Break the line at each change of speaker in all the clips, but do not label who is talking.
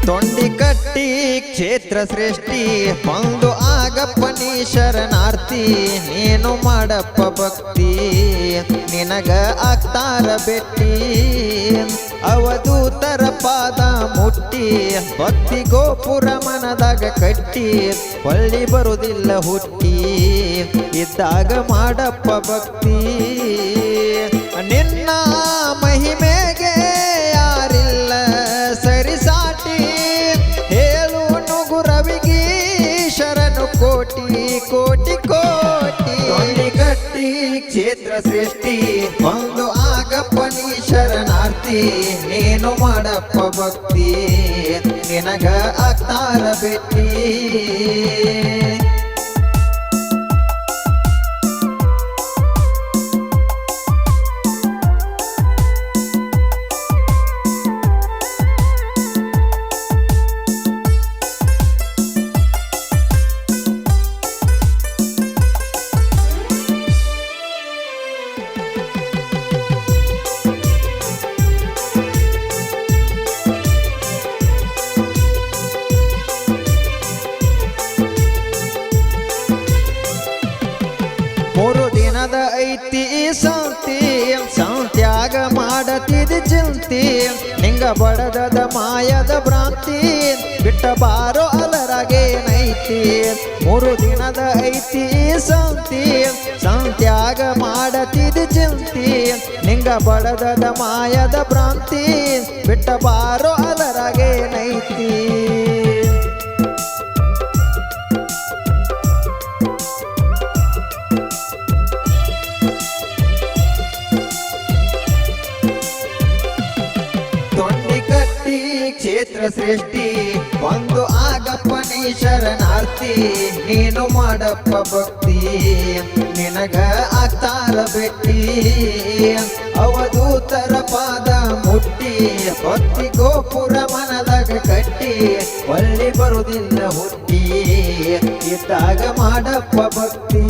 ತೊಂಡಿಕಟ್ಟಿ ಕ್ಷೇತ್ರ ಸೃಷ್ಟಿ ಬಂದು ಆಗಪ್ಪನಿ ಶರಣಾರ್ಥಿ ನೀನು ಮಾಡಪ್ಪ ಭಕ್ತಿ ನಿನಗ ಆಗ್ತಾರ ಬೆಟ್ಟಿ ಅವಧೂತರ ಪಾದ ಮುಟ್ಟಿ ಭಕ್ತಿ ಗೋಪುರ ಮನದಾಗ ಕಟ್ಟಿ ಹೊಳ್ಳಿ ಬರುವುದಿಲ್ಲ ಹುಟ್ಟಿ ಇದ್ದಾಗ ಮಾಡಪ್ಪ ಭಕ್ತಿ ನಿನ್ನ ಮಹಿಮೆಗೆ ಯಾರಿಲ್ಲ ಸರಿಸಾಟಿ ಹೇಳು ನುಗುರವಿಗಿ ಶರಣು ಕೋಟಿ ಕೋಟಿ ಕೋಟಿ ತೊಂಡಿಕಟ್ಟಿ ಕ್ಷೇತ್ರ ಸೃಷ್ಟಿ ಒಂದು ಆಗಪ್ಪನಿ ಶರಣಾರ್ಥಿ ನೀನು ಮಾಡಪ್ಪ ಭಕ್ತಿ ನಿನಗ ಆಗ್ತಾರ ಬೆಟ್ಟಿ ಮೂರು ದಿನದ ಐತಿ ಸಂತಿ ಸಂತ್ಯಾಗ ಮಾಡತಿದ್ ಚಿಂತಿ ನಿಂಗ ಬಡದದ ಮಾಯದ ಭ್ರಾಂತಿ ಬಿಟ್ಟ ಬಾರೋ ಅಲರಗೇನೈತಿ ಮೂರು ದಿನದ ಐತಿ ಸಂತಿ ಸಂತ್ಯಾಗ ಮಾಡತಿದ್ ಚಿಂತಿ ನಿಂಗ ಬಡದದ ಮಾಯದ ಭ್ರಾಂತಿ ಬಿಟ್ಟ ಬಾರೋ ಅಲರಗೇನೈತಿ ತೊಂಡಿಕಟ್ಟಿ ಕ್ಷೇತ್ರ ಸೃಷ್ಟಿ ಒಂದು ಆಗಪ್ಪನಿ ಶರಣಾರ್ಥಿ ನೀನು ಮಾಡಪ್ಪ ಭಕ್ತಿ ನಿನಗ ಆಗ್ತಾರ ಬೆಟ್ಟಿ ಅವಧೂತರ ಪಾದ ಮುಟ್ಟಿ ಭಕ್ತಿ ಗೋಪುರ ಮನದಾಗ ಕಟ್ಟಿ ಒಳ್ಳಿ ಬರುವುದಿಲ್ಲ ಹುಟ್ಟಿ ಇದ್ದಾಗ ಮಾಡಪ್ಪ ಭಕ್ತಿ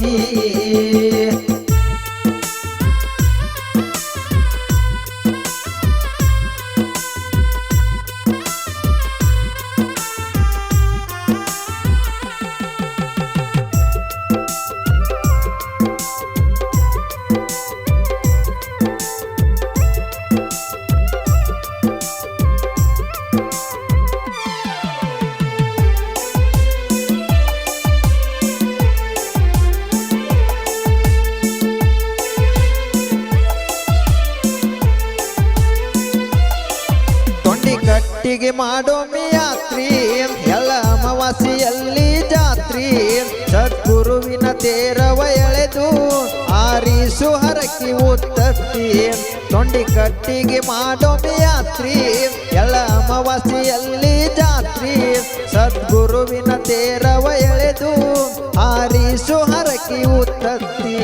ಕಟ್ಟಿಗೆ ಮಾಡೋಮಿ ಯಾತ್ರಿ ಎಲ್ಲ ಅಮಾವಾಸ್ಯೆಯಲ್ಲಿ ಜಾತ್ರಿ ಸದ್ಗುರುವಿನ ತೇರವ ಎಳೆದು ಆರಿಸು ಹರಕಿ ಉತ್ತತ್ತಿ ತೊಂಡಿಕಟ್ಟಿಗೆ ಮಾಡೋಮಿ ಯಾತ್ರಿ ಎಲ್ಲ ಅಮಾವಾಸ್ಯೆಯಲ್ಲಿ ಜಾತ್ರಿ ಸದ್ಗುರುವಿನ ತೇರವ ಎಳೆದು ಆರಿಸು ಹರಕಿ ಉತ್ತತ್ತಿ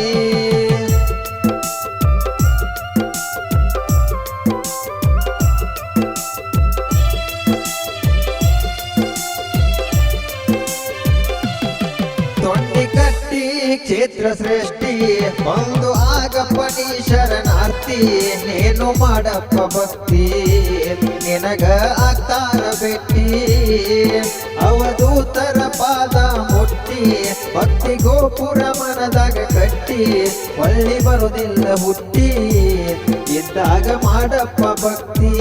ತೊಂಡಿಕಟ್ಟಿ ಕ್ಷೇತ್ರ ಸೃಷ್ಟಿ ಒಂದು ಆಗಪ್ಪನಿ ಶರಣಾರ್ಥಿ ನೀನು ಮಾಡಪ್ಪ ಭಕ್ತಿ ನಿನಗ ಆಗ್ತಾರ ಬೆಟ್ಟಿ ಅವಧೂತರ ಪಾದ ಮುಟ್ಟಿ ಭಕ್ತಿ ಗೋಪುರ ಮನದಾಗ ಕಟ್ಟಿ ಒಳ್ಳಿ ಬರುವುದಿಲ್ಲ ಹುಟ್ಟಿ ಇದ್ದಾಗ ಮಾಡಪ್ಪ ಭಕ್ತಿ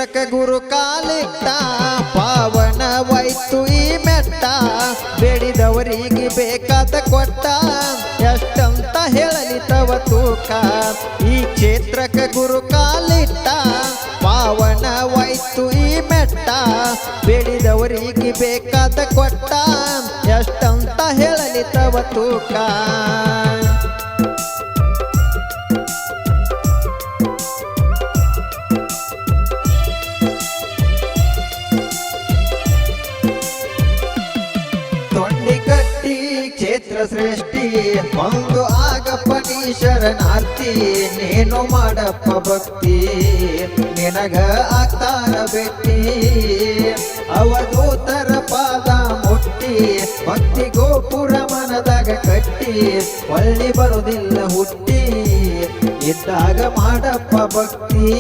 ಕ್ಷೇತ್ರಕ್ಕೆ ಗುರು ಕಾಲಿಟ್ಟ ಪಾವನವಾಯ್ತು ಈ ಮೆಟ್ಟ ಬೇಡಿದವರಿಗೆ ಬೇಕಾದ ಕೊಟ್ಟ ಎಷ್ಟಂತ ಹೇಳಲಿ ತವ ತೂಕ ಈ ಕ್ಷೇತ್ರಕ್ಕೆ ಗುರು ಕಾಲಿಟ್ಟ ಪಾವನವಾಯ್ತು ಈ ಮೆಟ್ಟ ಬೇಡಿದವರಿಗೆ ಬೇಕಾದ ಕೊಟ್ಟ ಎಷ್ಟಂತ ಹೇಳಲಿ ತವ ತೂಕ ಕ್ಷೇತ್ರ ಸೃಷ್ಟಿ ಒಂದು ಆಗಪ್ಪ ನೀ ಶರಣಾರ್ಥಿ ನೀನು ಮಾಡಪ್ಪ ಭಕ್ತಿ ನಿನಗ ಆಗ್ತಾರ ಭೇಟಿ ಅವಧೂತರ ಪಾದ ಮುಟ್ಟಿ ಭಕ್ತಿ ಗೋಪುರ ಮನದಾಗ ಕಟ್ಟಿ ಒಳ್ಳಿ ಬರುವುದಿಲ್ಲ ಹುಟ್ಟಿ ಇದ್ದಾಗ ಮಾಡಪ್ಪ ಭಕ್ತಿ